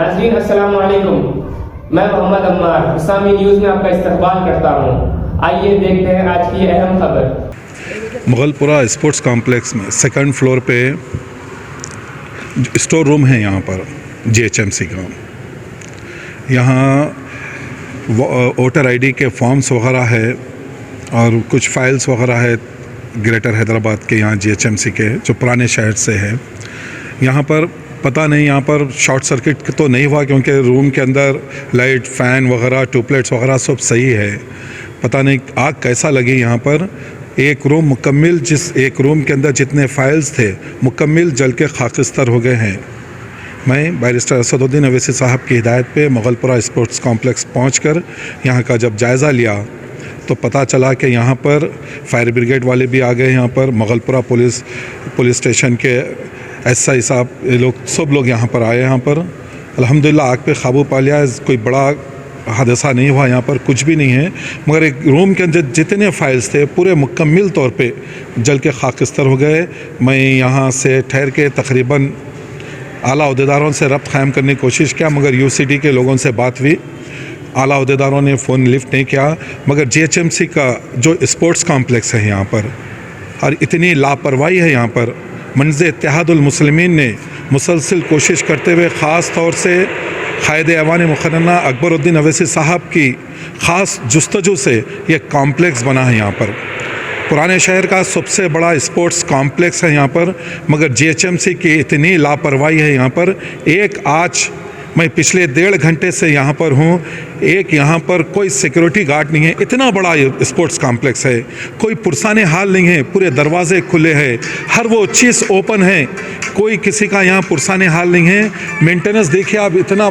नाज़रीन अस्सलाम वालेकुम, मैं मोहम्मद अम्मार इस्लामी न्यूज़ में आपका इस्तकबाल करता हूँ। आइए देखते हैं आज की अहम खबर। मुगलपुरा स्पोर्ट्स कॉम्प्लेक्स में सेकंड फ्लोर पे स्टोर रूम है यहाँ पर जीएचएमसी का। यहाँ वोटर आईडी के फॉर्म्स वगैरह है और कुछ फाइल्स वगैरह है ग्रेटर हैदराबाद के यहाँ जीएचएमसी के जो पुराने शहर से है। यहाँ पर पता नहीं यहाँ पर शॉर्ट सर्किट तो नहीं हुआ क्योंकि रूम के अंदर लाइट फैन वगैरह ट्यूबलाइट्स वगैरह सब सही है। पता नहीं आग कैसा लगी यहाँ पर। एक रूम मुकम्मिल एक रूम के अंदर जितने फाइल्स थे मुकम्मिल जल के खाकिस्तर हो गए हैं। मैं बैरिस्टर असदुद्दीन अवैसी साहब की हिदायत पे मुगलपुरा स्पोर्ट्स कॉम्प्लेक्स पहुंचकर यहाँ का जब जायज़ा लिया तो पता चला कि यहाँ पर फायर ब्रिगेड वाले भी आ गए। यहाँ पर मुगलपुरा पुलिस स्टेशन के एसआई साहब ये लोग सब लोग यहाँ पर आए। यहाँ पर अल्हम्दुलिल्लाह आग पे काबू पा लिया। कोई बड़ा हादसा नहीं हुआ, यहाँ पर कुछ भी नहीं है। मगर एक रूम के अंदर जितने फाइल्स थे पूरे मुकम्मल तौर पे जल के खाकिस्तर हो गए। मैं यहाँ से ठहर के तकरीबन आला अहदेदारों से रब्त क़ायम करने की कोशिश किया मगर यूसीडी के लोगों से बात हुई। आला अहदेदारों ने फ़ोन लिफ्ट नहीं किया। मगर जीएचएमसी का जो स्पोर्ट्स कॉम्प्लेक्स है यहाँ पर और इतनी लापरवाही है यहाँ पर। मंज़ इत्तेहादुल मुस्लिमीन ने मुसलसल कोशिश करते हुए ख़ास तौर से क़ायद ऐवान मुक़र्रना अकबरुद्दीन अवैसी साहब की ख़ास जुस्तजू से ये कॉम्प्लेक्स बना है। यहाँ पर पुराने शहर का सबसे बड़ा स्पोर्ट्स कॉम्प्लेक्स है यहाँ पर। मगर जीएचएमसी की इतनी लापरवाही है यहाँ पर। आज मैं पिछले 1.5 घंटे से यहाँ पर हूँ। यहाँ पर कोई सिक्योरिटी गार्ड नहीं है। इतना बड़ा ये स्पोर्ट्स कॉम्प्लेक्स है, कोई पुरसाने हाल नहीं है। पूरे दरवाजे खुले हैं, हर वो चीज़ ओपन है, कोई किसी का यहाँ पुरसाने हाल नहीं है। मेंटेनेंस देखिए आप, इतना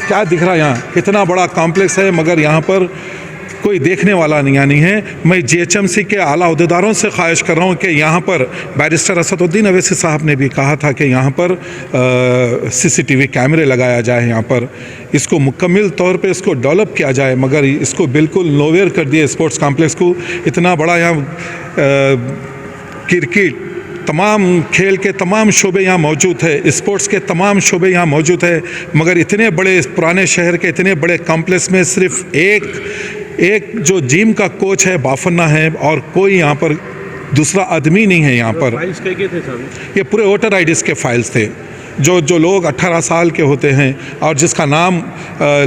क्या दिख रहा है यहाँ, इतना बड़ा कॉम्प्लेक्स है मगर यहाँ पर कोई देखने वाला नहीं है। मैं जीएचएमसी के आला अहदेदारों से ख्वाहिश कर रहा हूँ कि यहाँ पर बैरिस्टर असदुद्दीन अवैसी साहब ने भी कहा था कि यहाँ पर सीसीटीवी कैमरे लगाया जाए। यहाँ पर इसको मुकम्मल तौर पे इसको डेवलप किया जाए मगर इसको बिल्कुल नोवेयर कर दिया स्पोर्ट्स कॉम्प्लेक्स को। इतना बड़ा यहाँ क्रिकेट तमाम खेल के तमाम शोबे यहाँ मौजूद है, स्पोर्ट्स के तमाम शोबे यहाँ मौजूद है मगर इतने बड़े पुराने शहर के इतने बड़े कॉम्प्लेक्स में सिर्फ एक जो जिम का कोच है बाफन्ना है और कोई यहाँ पर दूसरा आदमी नहीं है। यहाँ पर फाइल्स क्या थे सर? ये पूरे वोटर आईडीज़ के फाइल्स थे। जो लोग 18 साल के होते हैं और जिसका नाम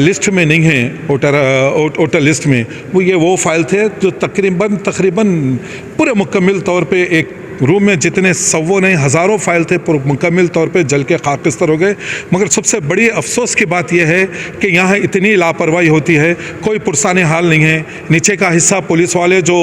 लिस्ट में नहीं है वोटर लिस्ट में, वो फाइल थे जो तकरीबन पूरे मुकम्मल तौर पे एक रूम में जितने सवों नहीं हज़ारों फाइल थे पूरे मुकम्मल तौर पे जल के खाकिस्तर हो गए। मगर सबसे बड़ी अफसोस की बात यह है कि यहाँ इतनी लापरवाही होती है, कोई पुरसाने हाल नहीं है। नीचे का हिस्सा पुलिस वाले जो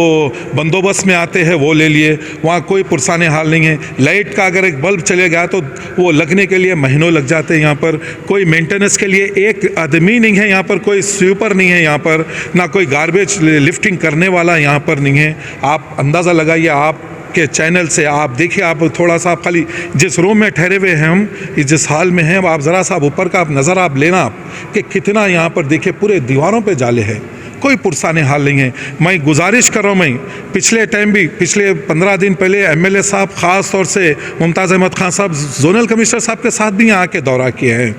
बंदोबस्त में आते हैं वो ले लिए, वहाँ कोई पुरसाने हाल नहीं है। लाइट का अगर एक बल्ब चले गया तो वो लगने के लिए महीनों लग जाते हैं। यहाँ पर कोई मेंटेनेंस के लिए एक आदमी नहीं है। यहाँ पर कोई स्वीपर नहीं है। यहाँ पर ना कोई गार्बेज लिफ्टिंग करने वाला यहाँ पर नहीं है। आप अंदाज़ा लगाइए, आप के चैनल से आप देखिए, आप थोड़ा सा खाली जिस रूम में ठहरे हुए हैं हम, जिस हाल में हैं, आप ज़रा सा ऊपर का आप नज़र आप लेना कि कितना यहाँ पर देखिए पूरे दीवारों पे जाले हैं, कोई पुरसाने हाल नहीं है। मैं गुजारिश कर रहा हूँ, मैं पिछले 15 दिन पहले एमएलए साहब ख़ास तौर से मुमताज़ अहमद खान साहब जोनल कमिश्नर साहब के साथ भी यहाँ आके दौरा किए हैं।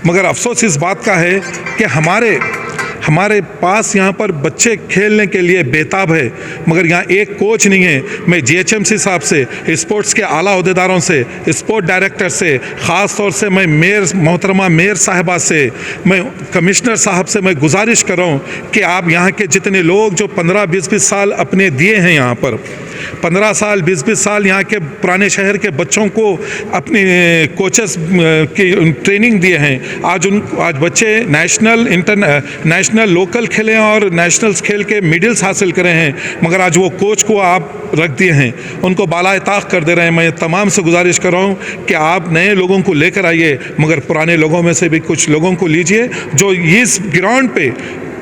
मगर अफसोस इस बात का है कि हमारे पास यहाँ पर बच्चे खेलने के लिए बेताब है मगर यहाँ एक कोच नहीं है। मैं जीएचएमसी साहब से, स्पोर्ट्स के आला अहदेदारों से, स्पोर्ट डायरेक्टर से, ख़ास तौर से मैं मोहतरमा मेयर साहिबा से, मैं कमिश्नर साहब से मैं गुजारिश कर रहा हूँ कि आप यहाँ के जितने लोग जो 15-20 साल अपने दिए हैं यहाँ पर, 15 साल 20 साल यहाँ के पुराने शहर के बच्चों को अपने कोचेस की ट्रेनिंग दिए हैं। आज बच्चे नेशनल लोकल खेले और नेशनल्स खेल के मेडल्स हासिल करे हैं मगर आज वो कोच को आप रख दिए हैं, उनको बाला-ए-ताक़ कर दे रहे हैं। मैं तमाम से गुजारिश कर रहा हूँ कि आप नए लोगों को लेकर आइए मगर पुराने लोगों में से भी कुछ लोगों को लीजिए। जो इस ग्राउंड पे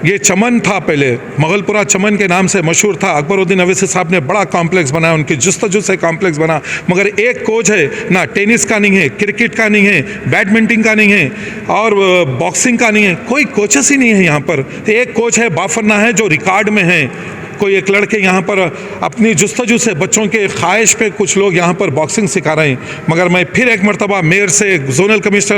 ये चमन था, पहले मुगलपुरा चमन के नाम से मशहूर था। अकबरुद्दीन अवैसी साहब ने बड़ा कॉम्प्लेक्स बनाया, उनकी जुस्तजू से कॉम्प्लेक्स बना मगर एक कोच है ना, टेनिस का नहीं है, क्रिकेट का नहीं है, बैडमिंटन का नहीं है और बॉक्सिंग का नहीं है, कोई कोचेस ही नहीं है यहाँ पर। एक कोच है बाफन्ना है जो रिकॉर्ड में है, कोई एक लड़के यहाँ पर अपनी जुस्तजू से बच्चों के ख्वाहिश पे कुछ लोग यहाँ पर बॉक्सिंग सिखा रहे हैं। मगर मैं फिर एक मरतबा मेयर से, जोनल कमिश्नर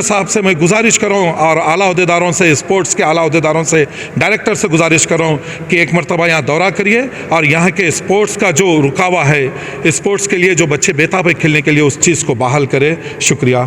साहब से मैं गुजारिश कर रहा हूँ, और आला अहदेदारों से, स्पोर्ट्स के आला अहदेदारों से, डायरेक्टर से गुजारिश कर रहा हूँ कि एक मरतबा यहाँ दौरा करिए और यहाँ के स्पोर्ट्स का जो रुकावा है, स्पोर्ट्स के लिए जो बच्चे बेताब है खेलने के लिए, उस चीज़ को बहाल करें। शुक्रिया।